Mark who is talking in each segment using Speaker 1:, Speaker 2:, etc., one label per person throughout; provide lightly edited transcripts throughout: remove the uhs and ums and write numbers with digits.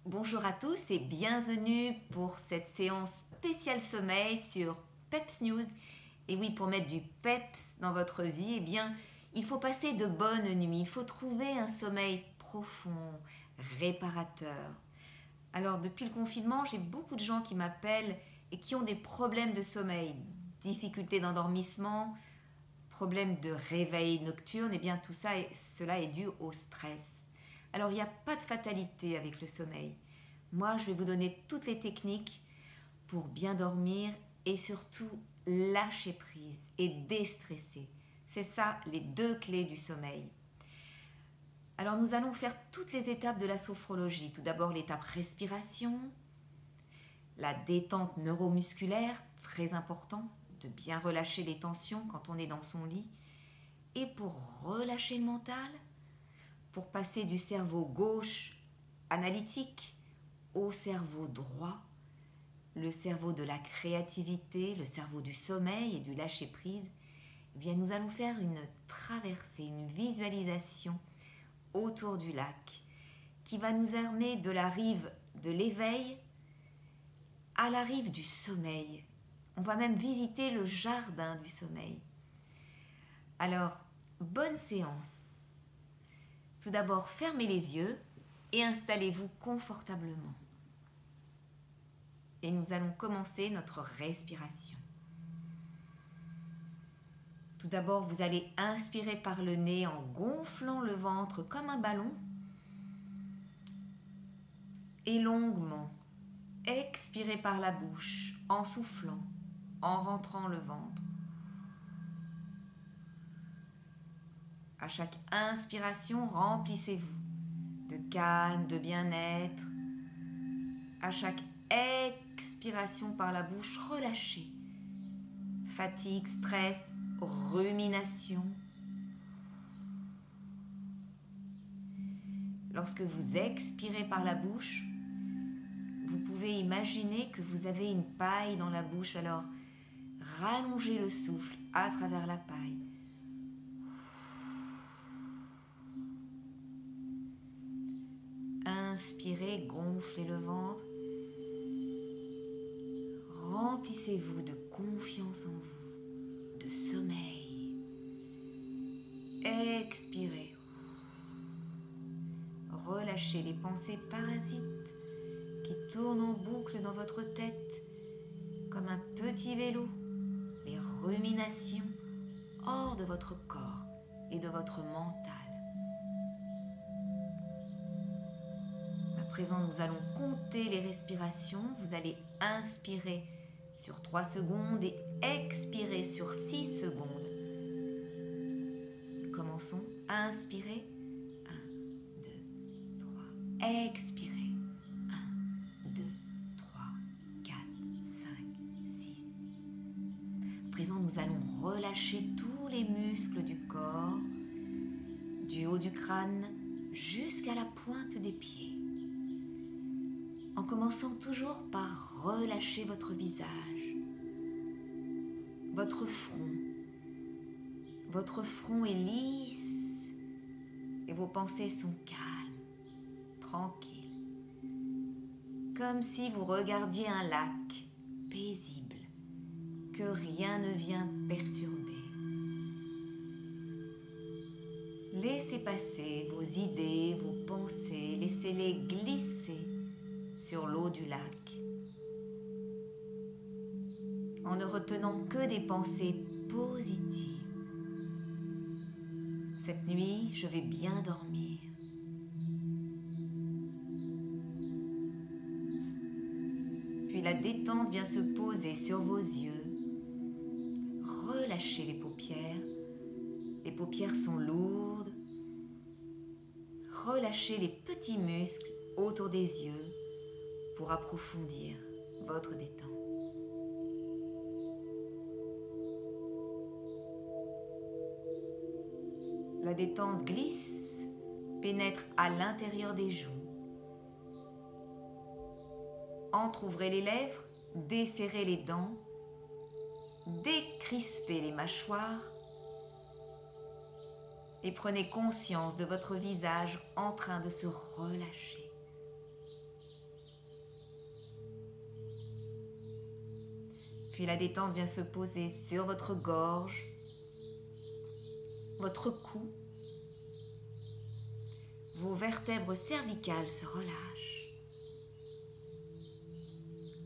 Speaker 1: Bonjour à tous et bienvenue pour cette séance spéciale sommeil sur Peps News. Et oui, pour mettre du peps dans votre vie, eh bien, il faut passer de bonnes nuits. Il faut trouver un sommeil profond, réparateur. Alors, depuis le confinement, j'ai beaucoup de gens qui m'appellent et qui ont des problèmes de sommeil, difficultés d'endormissement, problèmes de réveil nocturne. Et bien, tout ça, cela est dû au stress. Alors, il n'y a pas de fatalité avec le sommeil. Moi, je vais vous donner toutes les techniques pour bien dormir et surtout lâcher prise et déstresser. C'est ça, les deux clés du sommeil. Alors, nous allons faire toutes les étapes de la sophrologie. Tout d'abord, l'étape respiration, la détente neuromusculaire, très important, de bien relâcher les tensions quand on est dans son lit. Et pour relâcher le mental, pour passer du cerveau gauche analytique au cerveau droit, le cerveau de la créativité, le cerveau du sommeil et du lâcher-prise, eh bien nous allons faire une traversée, une visualisation autour du lac qui va nous amener de la rive de l'éveil à la rive du sommeil. On va même visiter le jardin du sommeil. Alors, bonne séance. Tout d'abord, fermez les yeux et installez-vous confortablement. Et nous allons commencer notre respiration. Tout d'abord, vous allez inspirer par le nez en gonflant le ventre comme un ballon. Et longuement, expirez par la bouche en soufflant, en rentrant le ventre. À chaque inspiration, remplissez-vous de calme, de bien-être. À chaque expiration par la bouche, relâchez. Fatigue, stress, rumination. Lorsque vous expirez par la bouche, vous pouvez imaginer que vous avez une paille dans la bouche, alors rallongez le souffle à travers la paille. Inspirez, gonflez le ventre. Remplissez-vous de confiance en vous, de sommeil. Expirez. Relâchez les pensées parasites qui tournent en boucle dans votre tête comme un petit vélo. Les ruminations hors de votre corps et de votre mental. À présent, nous allons compter les respirations. Vous allez inspirer sur 3 secondes et expirer sur 6 secondes. Commençons. Inspirez. 1, 2, 3. Expirez. 1, 2, 3, 4, 5, 6. À présent, nous allons relâcher tous les muscles du corps, du haut du crâne jusqu'à la pointe des pieds. En commençant toujours par relâcher votre visage, votre front. Votre front est lisse et vos pensées sont calmes, tranquilles. Comme si vous regardiez un lac paisible que rien ne vient perturber. Laissez passer vos idées, vos pensées, laissez-les glisser sur l'eau du lac, en ne retenant que des pensées positives. Cette nuit, je vais bien dormir. Puis la détente vient se poser sur vos yeux. Relâchez les paupières. Les paupières sont lourdes. Relâchez les petits muscles autour des yeux pour approfondir votre détente. La détente glisse, pénètre à l'intérieur des joues. Entrouvrez les lèvres, desserrez les dents, décrispez les mâchoires et prenez conscience de votre visage en train de se relâcher. Puis la détente vient se poser sur votre gorge, votre cou. Vos vertèbres cervicales se relâchent,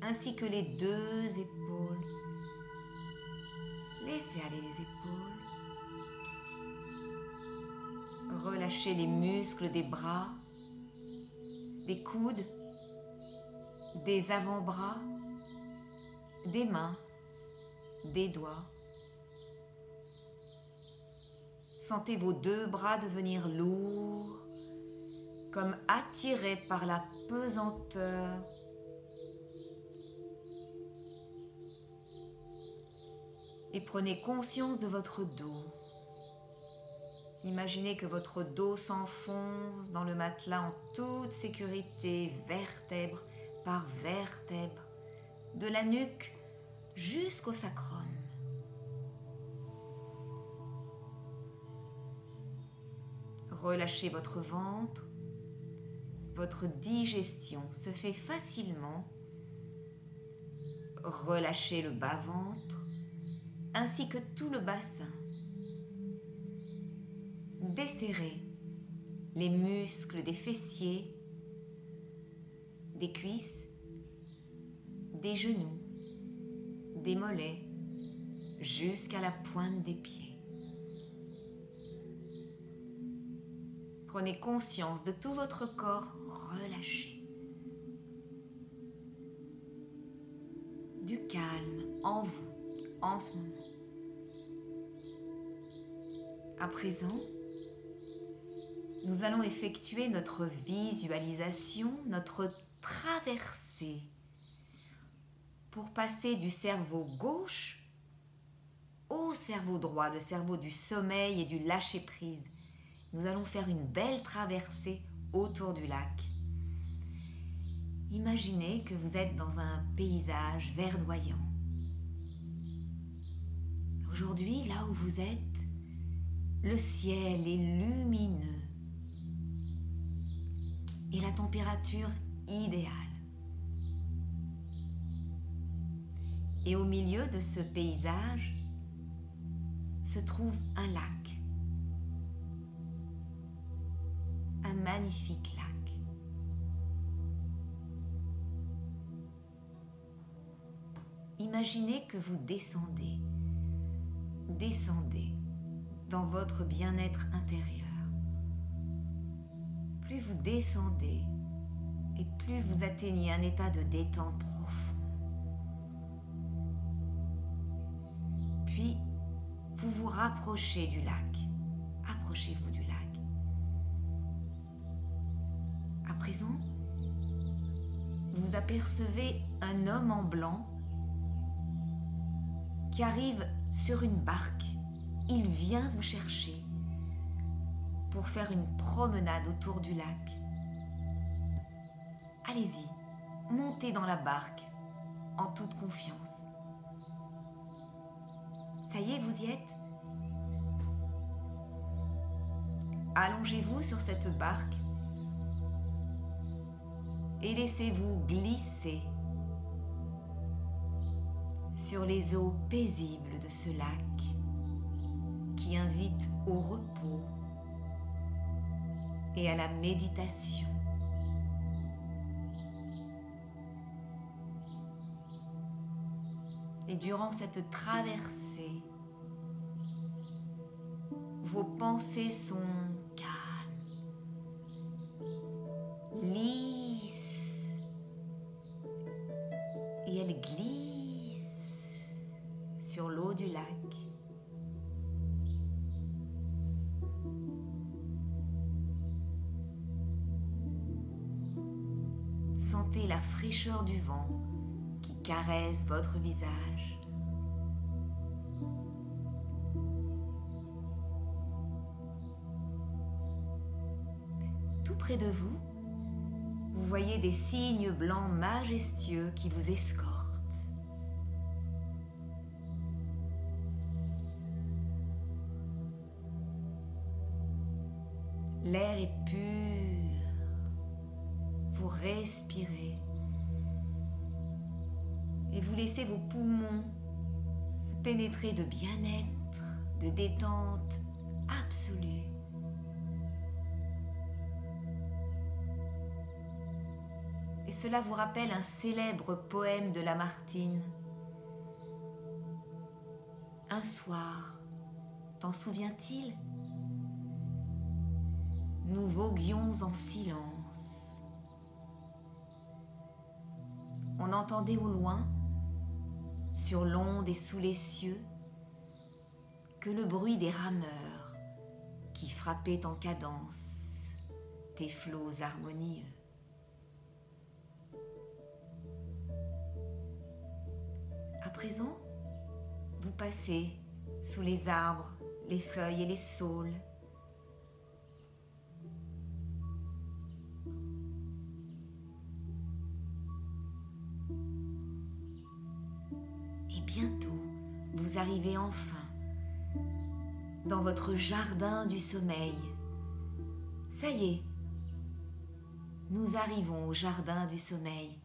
Speaker 1: ainsi que les deux épaules. Laissez aller les épaules. Relâchez les muscles des bras, des coudes, des avant-bras, des mains, des doigts. Sentez vos deux bras devenir lourds, comme attirés par la pesanteur. Et prenez conscience de votre dos. Imaginez que votre dos s'enfonce dans le matelas en toute sécurité, vertèbre par vertèbre, de la nuque jusqu'au sacrum. Relâchez votre ventre. Votre digestion se fait facilement. Relâchez le bas-ventre ainsi que tout le bassin. Desserrez les muscles des fessiers, des cuisses, des genoux, des mollets, jusqu'à la pointe des pieds. Prenez conscience de tout votre corps relâché. Du calme en vous, en ce moment. À présent, nous allons effectuer notre visualisation, notre traversée pour passer du cerveau gauche au cerveau droit, le cerveau du sommeil et du lâcher-prise. Nous allons faire une belle traversée autour du lac. Imaginez que vous êtes dans un paysage verdoyant. Aujourd'hui, là où vous êtes, le ciel est lumineux et la température idéale. Et au milieu de ce paysage se trouve un lac. Un magnifique lac. Imaginez que vous descendez dans votre bien-être intérieur. Plus vous descendez et plus vous atteignez un état de détente profond. Puis, vous vous rapprochez du lac. Approchez-vous du lac. À présent, vous apercevez un homme en blanc qui arrive sur une barque. Il vient vous chercher pour faire une promenade autour du lac. Allez-y, montez dans la barque en toute confiance. Ça y est, vous y êtes? Allongez-vous sur cette barque et laissez-vous glisser sur les eaux paisibles de ce lac qui invite au repos et à la méditation. Et durant cette traversée, vos pensées sont calmes, lisses, et elles glissent sur l'eau du lac. Sentez la fraîcheur du vent qui caresse votre visage. Tout près de vous, vous voyez des cygnes blancs majestueux qui vous escortent. L'air est pur. Vous respirez et vous laissez vos poumons pénétré de bien-être, de détente absolue. Et cela vous rappelle un célèbre poème de Lamartine. Un soir, t'en souviens-t-il? Nous voguions en silence. On entendait au loin, sur l'onde et sous les cieux, que le bruit des rameurs qui frappaient en cadence tes flots harmonieux. À présent, vous passez sous les arbres, les feuilles et les saules. Et bientôt, vous arrivez enfin dans votre jardin du sommeil. Ça y est, nous arrivons au jardin du sommeil.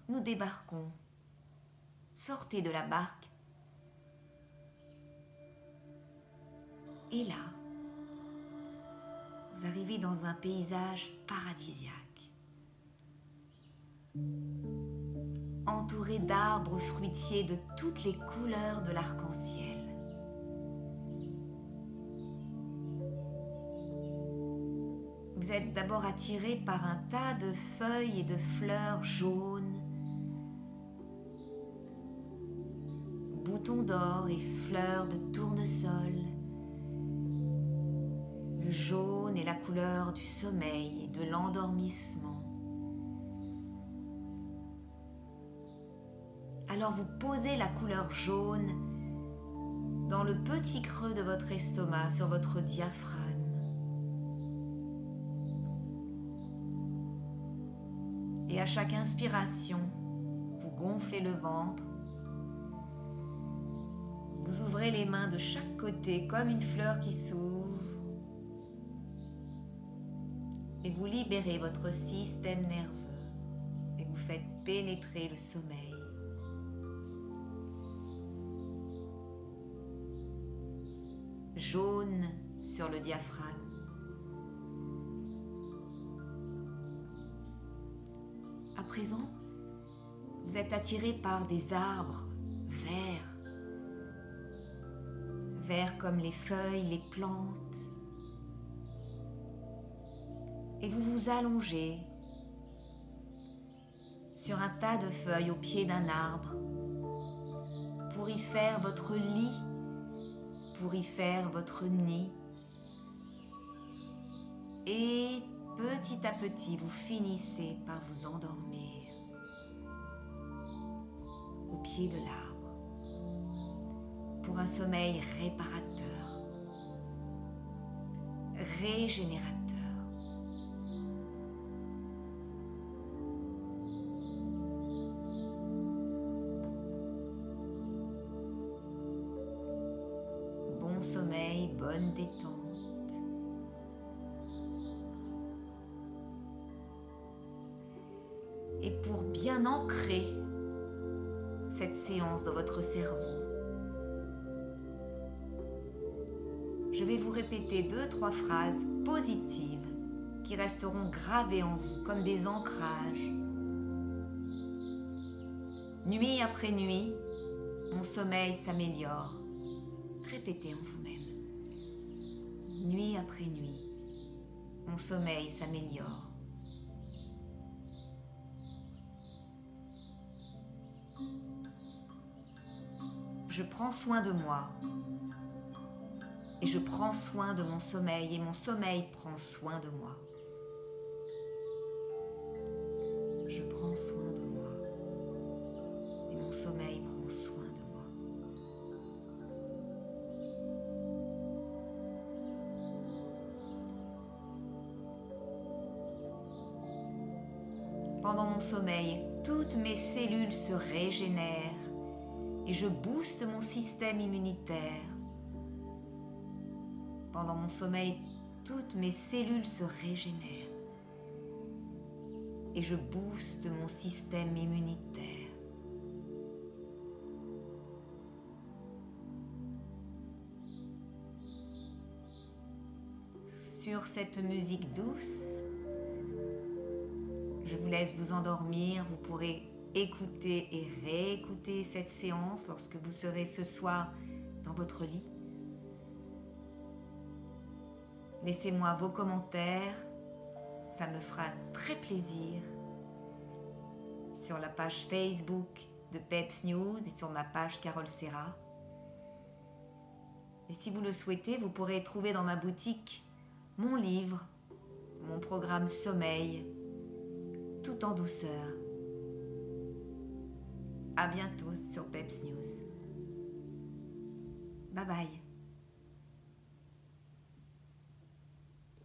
Speaker 1: Nous débarquons. Sortez de la barque. Et là, vous arrivez dans un paysage paradisiaque, entouré d'arbres fruitiers de toutes les couleurs de l'arc-en-ciel. Vous êtes d'abord attiré par un tas de feuilles et de fleurs jaunes, boutons d'or et fleurs de tournesol. Le jaune est la couleur du sommeil et de l'endormissement. Alors vous posez la couleur jaune dans le petit creux de votre estomac, sur votre diaphragme. Et à chaque inspiration, vous gonflez le ventre. Vous ouvrez les mains de chaque côté comme une fleur qui s'ouvre. Et vous libérez votre système nerveux et vous faites pénétrer le sommeil. Jaune sur le diaphragme. À présent, vous êtes attiré par des arbres verts. Verts comme les feuilles, les plantes. Et vous vous allongez sur un tas de feuilles au pied d'un arbre pour y faire votre lit, pour y faire votre nid. Et petit à petit, vous finissez par vous endormir au pied de l'arbre pour un sommeil réparateur, régénérateur. Bon sommeil, bonne détente. Et pour bien ancrer cette séance dans votre cerveau, je vais vous répéter 2-3 phrases positives qui resteront gravées en vous comme des ancrages. Nuit après nuit, mon sommeil s'améliore. Répétez en vous-même. Nuit après nuit, mon sommeil s'améliore. Je prends soin de moi et je prends soin de mon sommeil et mon sommeil prend soin de moi. Je prends soin de moi et mon sommeil prend soin de moi. Pendant mon sommeil, toutes mes cellules se régénèrent et je booste mon système immunitaire. Pendant mon sommeil, toutes mes cellules se régénèrent et je booste mon système immunitaire. sur cette musique douce. Je vous laisse vous endormir. Vous pourrez écouter et réécouter cette séance lorsque vous serez ce soir dans votre lit. Laissez-moi vos commentaires, ça me fera très plaisir. Sur la page Facebook de Peps News et sur ma page Carole Serra. Et si vous le souhaitez, vous pourrez trouver dans ma boutique mon livre, mon programme Sommeil, tout en douceur. À bientôt sur Peps News. Bye bye.